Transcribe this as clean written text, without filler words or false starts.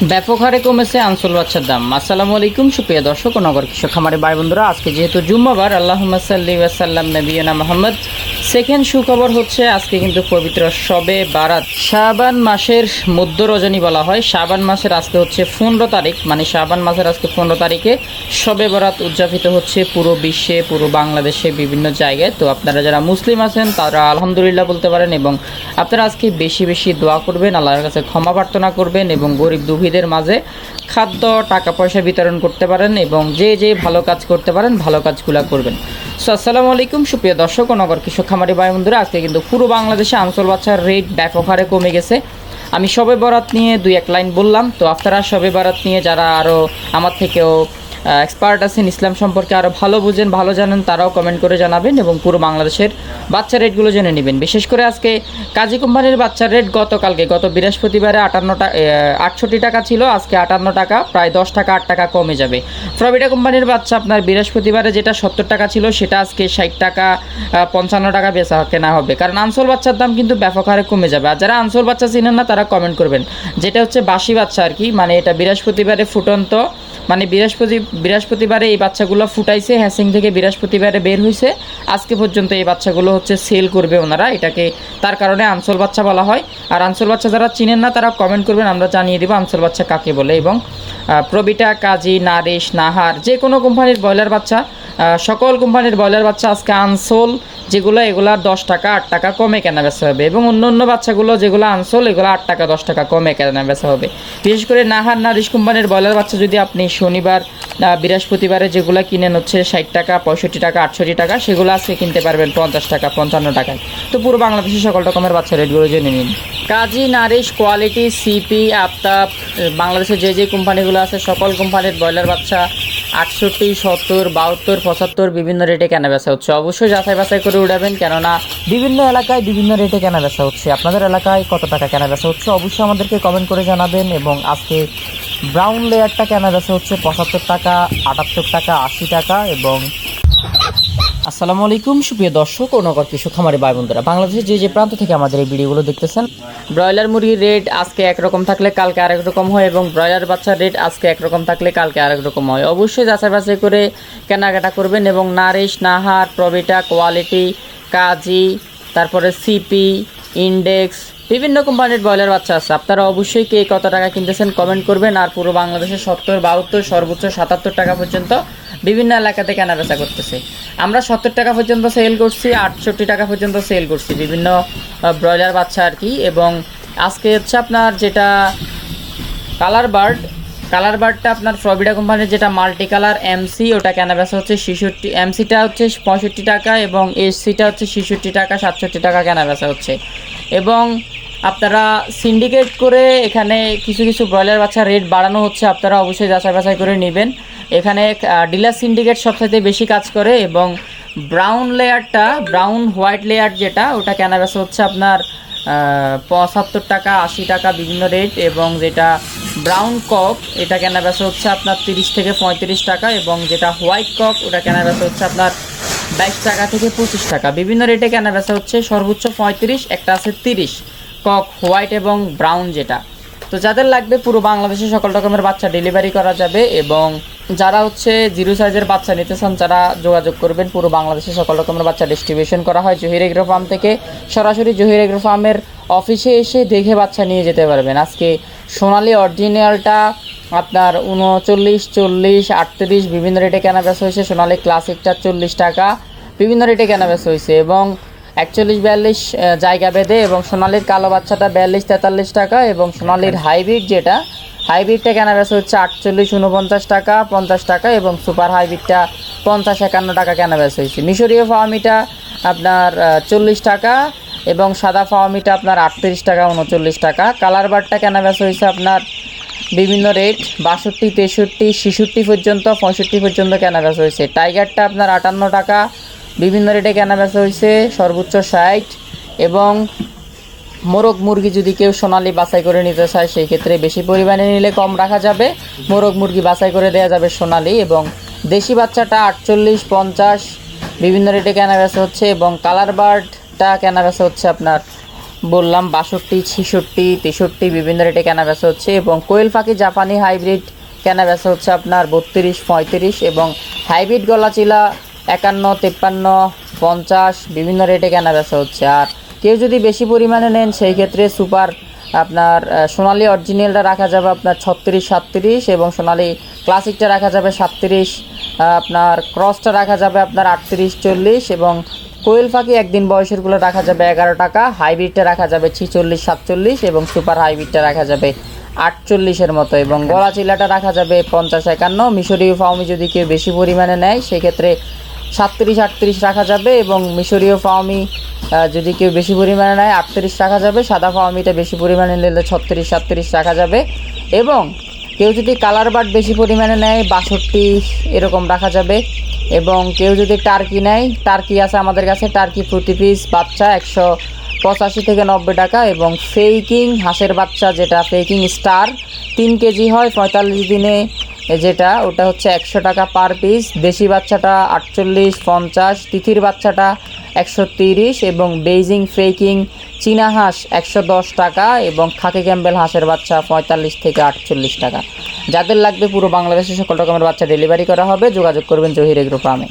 ব্যাপক হারে কমেছে আনসোল বাচ্চার দাম। আসসালামু আলাইকুম সুপ্রিয় দর্শক ও নগর কৃষক খামারি ভাই বন্ধুরা, আজকে যেহেতু জুম্মাবার, আল্লাহুম্মা সাল্লি ওয়া সাল্লাম নবিয়না মুহাম্মদ। সেকেন্ড সুখবর হচ্ছে আজকে কিন্তু পবিত্র শবে বারাত, শাবান মাসের মধ্য রজনী বলা হয়। শাবান মাসের আজকে হচ্ছে 15 তারিখ, মানে শাবান মাসের আজকে 15 তারিখে শবে বারাত উদযাপিত হচ্ছে পুরো বিশ্বে, পুরো বাংলাদেশে, বিভিন্ন জায়গায়। তো আপনারা যারা মুসলিম আছেন তারা আলহামদুলিল্লাহ বলতে পারেন, এবং আপনারা আজকে বেশি বেশি দোয়া করবেন, আল্লাহর কাছে ক্ষমা প্রার্থনা করবেন, এবং গরিব দুঃখীদের মাঝে খাদ্য টাকা পয়সা বিতরণ করতে পারেন, এবং যে যে ভালো কাজ করতে পারেন ভালো কাজগুলো করবেন। সো আসসালামু আলাইকুম সুপ্রিয় দর্শক ও নগর কৃষক খামারি ভাই বন্ধুরা, আজকে কিন্তু পুরো বাংলাদেশে আনসোল বাচ্চার রেট ব্যাপক হারে কমে গেছে। আমি শবে বরাত নিয়ে দুই এক লাইন বললাম, তো আপনারা শবে বরাত নিয়ে যারা আরও আমার থেকেও এক্সপার্ট আছেন, ইসলাম সম্পর্কে আরও ভালো বুঝেন, ভালো জানেন, তারাও কমেন্ট করে জানাবেন এবং পুরো বাংলাদেশের বাচ্চা রেটগুলো জেনে নেবেন। বিশেষ করে আজকে কাজী কোম্পানির বাচ্চার রেট গত বৃহস্পতিবারে 68 টাকা ছিল, আজকে 58 টাকা, প্রায় 10 টাকা 8 টাকা কমে যাবে। প্রভিটা কোম্পানির বাচ্চা আপনার বৃহস্পতিবারে যেটা 70 টাকা ছিল সেটা আজকে 60 টাকা 55 টাকা বেচা কেনা হবে, কারণ আনসোল বাচ্চার দাম কিন্তু ব্যাপক হারে কমে যাবে। আর যারা আনসোল বাচ্চা চিনেন না তারা কমেন্ট করবেন, যেটা হচ্ছে বাসি বাচ্চা আর কি, মানে এটা বৃহস্পতিবারে ফুটন্ত, মানে বৃহস্পতিবারে এই বাচ্চাগুলো ফুটাইছে, হ্যাসিং থেকে বৃহস্পতিবারে বের হয়েছে, আজকে পর্যন্ত এই বাচ্চাগুলো হচ্ছে সেল করবে ওনারা, এটাকে তার কারণে আনসোল বাচ্চা বলা হয়। আর আনসোল বাচ্চা যারা চিনেন না তারা কমেন্ট করবেন, আমরা জানিয়ে দেবো আনসোল বাচ্চা কাকে বলে। এবং প্রবিটা, কাজী, নারিশ, নাহার, যে কোনো কোম্পানির ব্রয়লার বাচ্চা, সকল কোম্পানির ব্রয়লার বাচ্চা আজকে আনসোল যেগুলো, এগুলো 10 টাকা 8 টাকা কমে কেনা বেচা হবে, এবং অন্য অন্য বাচ্চাগুলো যেগুলো আনসোল এগুলো 8 টাকা 10 টাকা কমে কেনা বেচা হবে। বিশেষ করে নাহার, নারিশ কোম্পানির ব্রয়লার বাচ্চা যদি আপনি শনিবার বৃহস্পতিবারে যেগুলো কিনেন হচ্ছে 60 টাকা 65 টাকা 68 টাকা, সেগুলো আজকে কিনতে পারবেন 50 টাকা 55 টাকায়। তো পুরো বাংলাদেশের সকল রকমের বাচ্চা রেটগুলো জেনে নিন। কাজী, নারিশ, কোয়ালিটি, সিপি, আফতাব, বাংলাদেশে যে যে কোম্পানিগুলো আছে সকল কোম্পানির ব্রয়লার বাচ্চা 68, 70, 72, 75 বিভিন্ন রেটে কেনা বেচা হচ্ছে। অবশ্যই যাচাই বাছাই করে উঠাবেন, কেননা বিভিন্ন এলাকায় বিভিন্ন রেটে কেনা বেচা হচ্ছে। আপনাদের এলাকায় কত টাকা কেনা বেচা হচ্ছে অবশ্যই আমাদেরকে কমেন্ট করে জানাবেন। এবং আজকে ব্রাউন লেয়ারটা কেনা বেচা হচ্ছে 75 টাকা, 78 টাকা, 80 টাকা। এবং আসসালামু আলাইকুম সুপ্রিয় দর্শক ও নগর কৃষক খামারি ভাই বন্ধুরা, বাংলাদেশের যে যে প্রান্ত থেকে আমাদের এই ভিডিওগুলো দেখতেছেন, ব্রয়লার মুরগির রেট আজকে একরকম থাকলে কালকে আরেক রকম হয়, এবং ব্রয়লার বাচ্চার রেট আজকে একরকম থাকলে কালকে আরেক রকম হয়। অবশ্যই যাচাই বাছাই করে কেনাকাটা করবেন। এবং নারিশ, নাহার, প্রবিটা, কোয়ালিটি, কাজী, তারপরে সিপি, ইন্ডেক্স, বিভিন্ন কোম্পানির ব্রয়লার বাচ্চা আছে। আপনারা অবশ্যই কে কত টাকা কিনতেছেন কমেন্ট করবেন। আর পুরো বাংলাদেশে 70, 72, সর্বোচ্চ 77 টাকা পর্যন্ত বিভিন্ন এলাকাতে কেনা বেচা করতেছে। আমরা 70 টাকা পর্যন্ত সেল করছি, 68 টাকা পর্যন্ত সেল করছি বিভিন্ন ব্রয়লার বাচ্চা আর কি। এবং আজকে হচ্ছে আপনার যেটা কালার বার্ডটা আপনার প্রভিডা কোম্পানির যেটা মাল্টি কালার এমসি, ওটা কেনা বেচা হচ্ছে 66, এমসিটা হচ্ছে 65 টাকা, এবং এসসিটা হচ্ছে 66 টাকা 67 টাকা কেনা বেচা হচ্ছে। এবং আপনারা সিন্ডিকেট করে এখানে কিছু কিছু ব্রয়লার বাচ্চা রেট বাড়ানো হচ্ছে, আপনারা অবশ্যই যাচাই বাছাই করে নেবেন। এখানে ডিলার সিন্ডিকেট সবথেকে বেশি কাজ করে। এবং ব্রাউন হোয়াইট লেয়ার যেটা, ওটা কেনা বেচা হচ্ছে আপনার 75 টাকা 80 টাকা বিভিন্ন রেট। এবং যেটা ব্রাউন কক এটা কেনা বেচা হচ্ছে আপনার 30 থেকে 35 টাকা। এবং যেটা হোয়াইট কক ওটা কেনা বেচা হচ্ছে আপনার 22 টাকা থেকে 25 টাকা বিভিন্ন রেটে কেনা বেচা হচ্ছে। সর্বোচ্চ 35, একটা আছে 30 কক হোয়াইট এবং ব্রাউন যেটা। তো যাদের লাগবে পুরো বাংলাদেশে সকল রকমের বাচ্চা ডেলিভারি করা যাবে। এবং যারা হচ্ছে 0 সাইজের বাচ্চা নিতে চান তারা যোগাযোগ করবেন। পুরো বাংলাদেশে সকল রকমের বাচ্চা ডিস্ট্রিবিউশন করা হয় জহির এগ্রো ফার্ম থেকে। সরাসরি জহির এগ্রো ফার্মের অফিসে এসে দেখে বাচ্চা নিয়ে যেতে পারবেন। আজকে সোনালি অরিজিনালটা আপনার 39, 40, 38 বিভিন্ন রেটে কেনা বেচা হয়েছে। সোনালি ক্লাসিকটা 40 টাকা বিভিন্ন রেটে কেনা বেচা হয়েছে। এবং 41, 42 জায়গা বেঁধে। এবং সোনালির কালো বাচ্চাটা 42, 43 টাকা। এবং সোনালির হাইব্রিডটা কেনা বেচা হচ্ছে 48, 49 টাকা 50 টাকা। এবং সুপার হাইব্রিডটা 50, 51 টাকা কেনা বেচা হয়েছে। মিশরীয় ফার্মিটা আপনার 40 টাকা। এবং সাদা ফার্মিটা আপনার 38 টাকা 39 টাকা। কালার বারটা কেনা বেচা হয়েছে আপনার বিভিন্ন রেট 62, 63, 66 পর্যন্ত 65 পর্যন্ত কেনা বেচা হয়েছে। টাইগারটা আপনার 58 টাকা বিভিন্ন রেটে কেনা বেচা হয়েছে, সর্বোচ্চ 60। এবং মোরগ মুরগি যদি কেউ সোনালি বাছাই করে নিতে চায় সেই ক্ষেত্রে বেশি পরিমাণে নিলে কম রাখা যাবে, মোরগ মুরগি বাছাই করে দেওয়া যাবে সোনালি। এবং দেশি বাচ্চাটা 48, 50 বিভিন্ন রেটে কেনা বেচা হচ্ছে। এবং কালার বার্ডটা কেনা বেচা হচ্ছে আপনার বললাম 62, 66, 63 বিভিন্ন রেটে কেনা বেচা হচ্ছে। এবং কোয়েল পাখি জাপানি হাইব্রিড কেনা বেচা হচ্ছে আপনার 32, 35 এবং হাইব্রিড গলাচিলা 51, 53, 50 বিভিন্ন রেটে কেনা বেচা হচ্ছে। আর কেউ যদি বেশি পরিমাণে নেন সেই ক্ষেত্রে সুপার আপনার সোনালি অরিজিনালটা রাখা যাবে আপনার 36, 37 এবং সোনালি ক্লাসিকটা রাখা যাবে 37, আপনার ক্রসটা রাখা যাবে আপনার 38, 40 এবং কোয়েল পাখি একদিন বয়সেরগুলো রাখা যাবে 11 টাকা, হাইব্রিডটা রাখা যাবে 46, 47 এবং সুপার হাইব্রিডটা রাখা যাবে 48-এর মতো এবং গলা চিলাটা রাখা যাবে 50, 51। মিশরীয় ফাউমি যদি কেউ বেশি পরিমাণে নেয় সেক্ষেত্রে 37, 38 রাখা যাবে এবং মিশরীয় ফাউমি যদি কেউ বেশি পরিমাণে নেয় 38 রাখা যাবে। সাদা ফাউমিটা বেশি পরিমাণে নিলে 36, 37 রাখা যাবে এবং কেউ যদি কালার বার্ড বেশি পরিমাণে নেয় 62 এরকম রাখা যাবে। এবং কেউ যদি টার্কি নেয়, টার্কি আছে আমাদের কাছে, টার্কি প্রতি পিস বাচ্চা 185 থেকে 90 টাকা এবং ফেকিং হাঁসের বাচ্চা যেটা ফেকিং স্টার 3 কেজি হয় 45 দিনে যেটা, ওটা হচ্ছে 100 টাকা পার পিস। দেশি বাচ্চাটা 48, 50, তিথির বাচ্চাটা 130 এবং বেইজিং ফেকিং চীনা হাঁস 110 টাকা এবং খাকি ক্যাম্বেল হাঁসের বাচ্চা 45 থেকে 48 টাকা। যাদের লাগবে পুরো বাংলাদেশে সকল রকমের বাচ্চা ডেলিভারি করা হবে, যোগাযোগ করবেন জহির এগ্রো ফার্মে।